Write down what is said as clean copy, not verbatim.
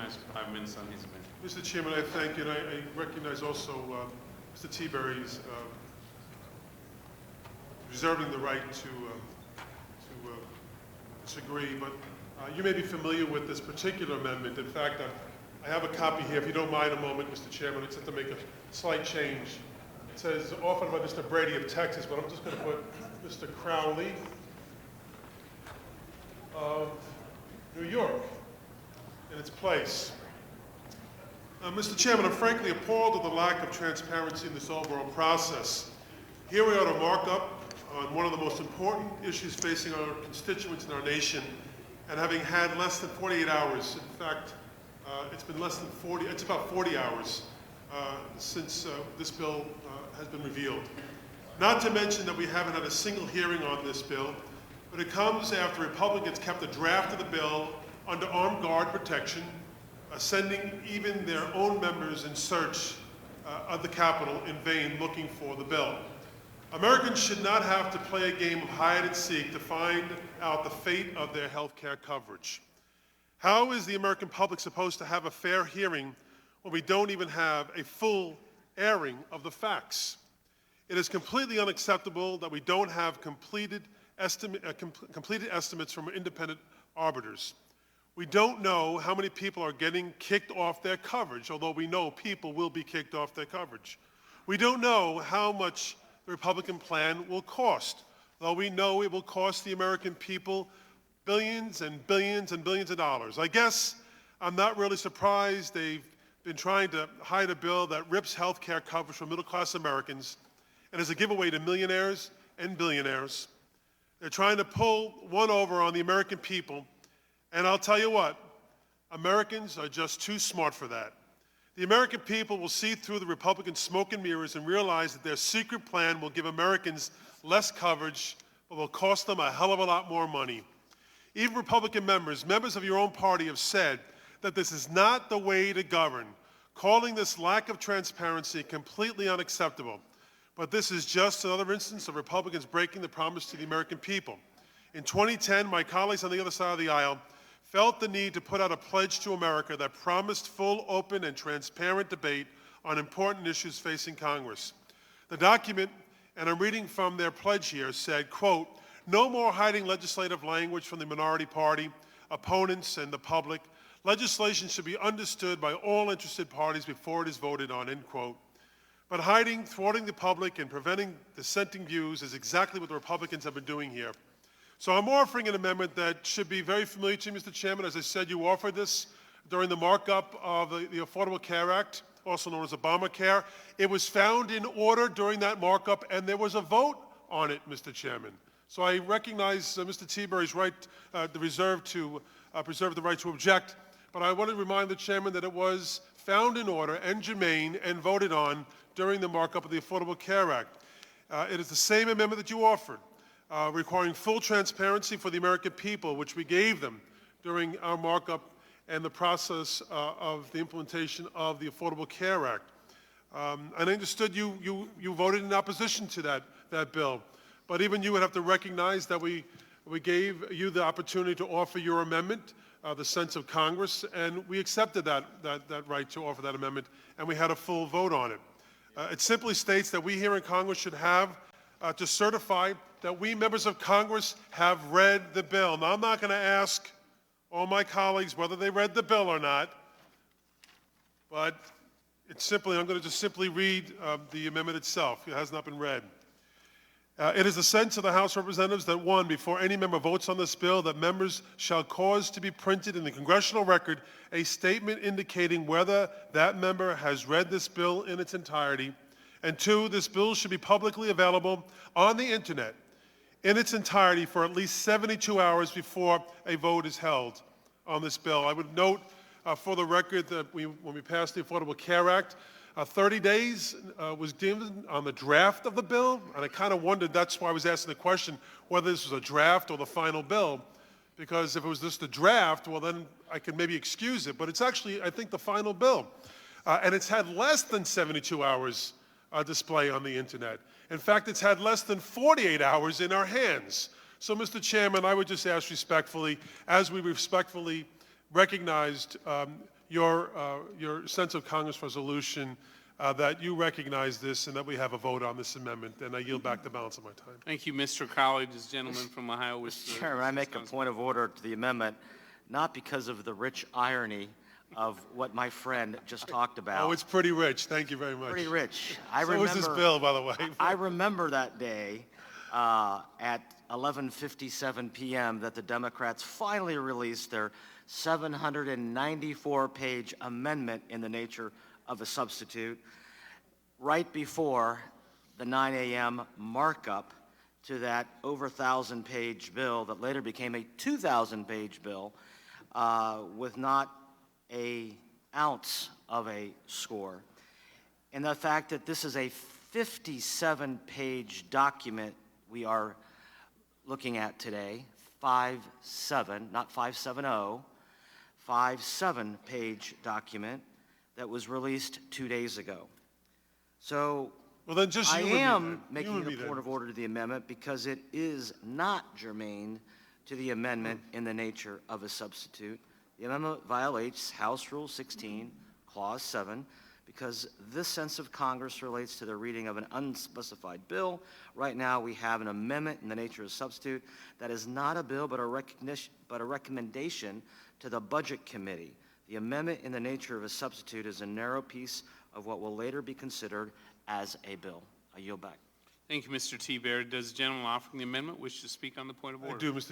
recognized 5 minutes on his amendment. Mr. Chairman, I thank you, and I recognize also Mr. Teaberry's reserving the right to disagree, but you may be familiar with this particular amendment. In fact, I have a copy here. If you don't mind a moment, Mr. Chairman, I just have to make a slight change. It says offered by Mr. Brady of Texas, but I'm just going to put Mr. Crowley of New York in its place. Mr. Chairman, I'm frankly appalled at the lack of transparency in this overall process. Here we are to mark up on one of the most important issues facing our constituents in our nation, and having had less than 48 hours, in fact, it's been less than 40, it's about 40 hours since this bill has been revealed. Not to mention that we haven't had a single hearing on this bill, but it comes after Republicans kept a draft of the bill under armed guard protection, sending even their own members in search of the Capitol in vain looking for the bill. Americans should not have to play a game of hide and seek to find out the fate of their health care coverage. How is the American public supposed to have a fair hearing when we don't even have a full airing of the facts? It is completely unacceptable that we don't have completed estimates from independent arbiters. We don't know how many people are getting kicked off their coverage, although we know people will be kicked off their coverage. We don't know how much the Republican plan will cost, though we know it will cost the American people billions and billions and billions of dollars. I guess I'm not really surprised they've been trying to hide a bill that rips health care coverage from middle-class Americans and is a giveaway to millionaires and billionaires. They're trying to pull one over on the American people, and I'll tell you what, Americans are just too smart for that. The American people will see through the Republican smoke and mirrors and realize that their secret plan will give Americans less coverage, but will cost them a hell of a lot more money. Even Republican members of your own party have said that this is not the way to govern, calling this lack of transparency completely unacceptable. But this is just another instance of Republicans breaking the promise to the American people. In 2010, my colleagues on the other side of the aisle felt the need to put out a pledge to America that promised full, open, and transparent debate on important issues facing Congress. The document, and I'm reading from their pledge here, said, quote, "No more hiding legislative language from the minority party, opponents, and the public. Legislation should be understood by all interested parties before it is voted on," end quote. But hiding, thwarting the public, and preventing dissenting views is exactly what the Republicans have been doing here. So I'm offering an amendment that should be very familiar to you, Mr. Chairman. As I said, you offered this during the markup of the Affordable Care Act, also known as Obamacare. It was found in order during that markup, and there was a vote on it, Mr. Chairman. So I recognize Mr. Teaberry's right, the reserve to preserve the right to object, but I want to remind the Chairman that it was found in order and germane and voted on during the markup of the Affordable Care Act. It is the same amendment that you offered, requiring full transparency for the American people, which we gave them during our markup and the process of the implementation of the Affordable Care Act. And I understood you voted in opposition to that bill. But even you would have to recognize that we gave you the opportunity to offer your amendment, the sense of Congress, and we accepted that right to offer that amendment, and we had a full vote on it. It simply states that we here in Congress should have to certify that we members of Congress have read the bill. Now, I'm not going to ask all my colleagues whether they read the bill or not, but I'm going to just simply read the amendment itself. It has not been read. It is the sense of the House of Representatives that, one, before any member votes on this bill, that members shall cause to be printed in the congressional record a statement indicating whether that member has read this bill in its entirety, and two, this bill should be publicly available on the internet in its entirety for at least 72 hours before a vote is held on this bill. I would note for the record that when we passed the Affordable Care Act, 30 days was given on the draft of the bill, and I kind of wondered, that's why I was asking the question, whether this was a draft or the final bill, because if it was just a draft, well then I could maybe excuse it, but it's actually, I think, the final bill. And it's had less than 72 hours display on the internet. In fact, it's had less than 48 hours in our hands. So, Mr. Chairman, I would just ask respectfully, as we respectfully recognized your sense of Congress resolution that you recognize this and that we have a vote on this amendment. And I yield back the balance of my time. Thank you, Mr. Crowley. Does the gentleman from Ohio wish to... Mr. Chairman, I make a point of order to the amendment, not because of the rich irony of what my friend just talked about. Oh, it's pretty rich. Thank you very much. Pretty rich. So is this bill, by the way. I remember that day at 11:57 p.m. that the Democrats finally released their 794-page amendment in the nature of a substitute, right before the 9 a.m. markup to that over 1,000-page bill that later became a 2,000-page bill with not an ounce of a score. And the fact that this is a 57-page document we are looking at today, 5-7, not 570, 5-7-page document that was released 2 days ago. So Well, then just I you and me am then. You making and me a then. point of order to the amendment because it is not germane to the amendment in the nature of a substitute. The amendment violates House Rule 16, Clause 7, because this sense of Congress relates to the reading of an unspecified bill. Right now, we have an amendment in the nature of a substitute that is not a bill, but a recommendation to the Budget Committee. The amendment in the nature of a substitute is a narrow piece of what will later be considered as a bill. I yield back. Thank you, Mr. T. Baird. Does the gentleman offering the amendment wish to speak on the point of order? I do, Mr.